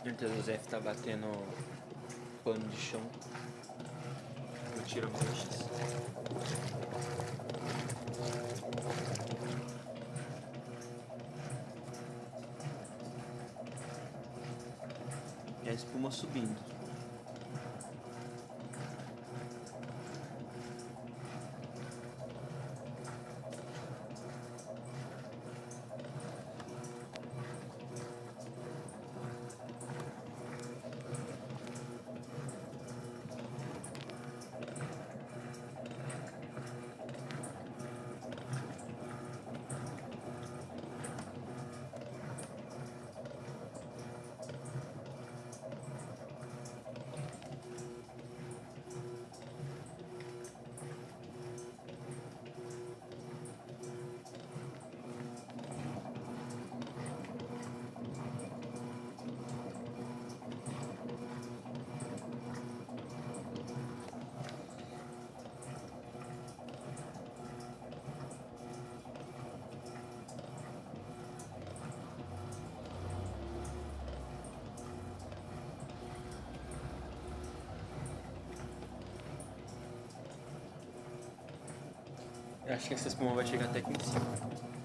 Certeza o Zef tá batendo pano de chão. Eu tiro a manchas. E a espuma subindo. Eu acho que essa espuma vai chegar até aqui em cima.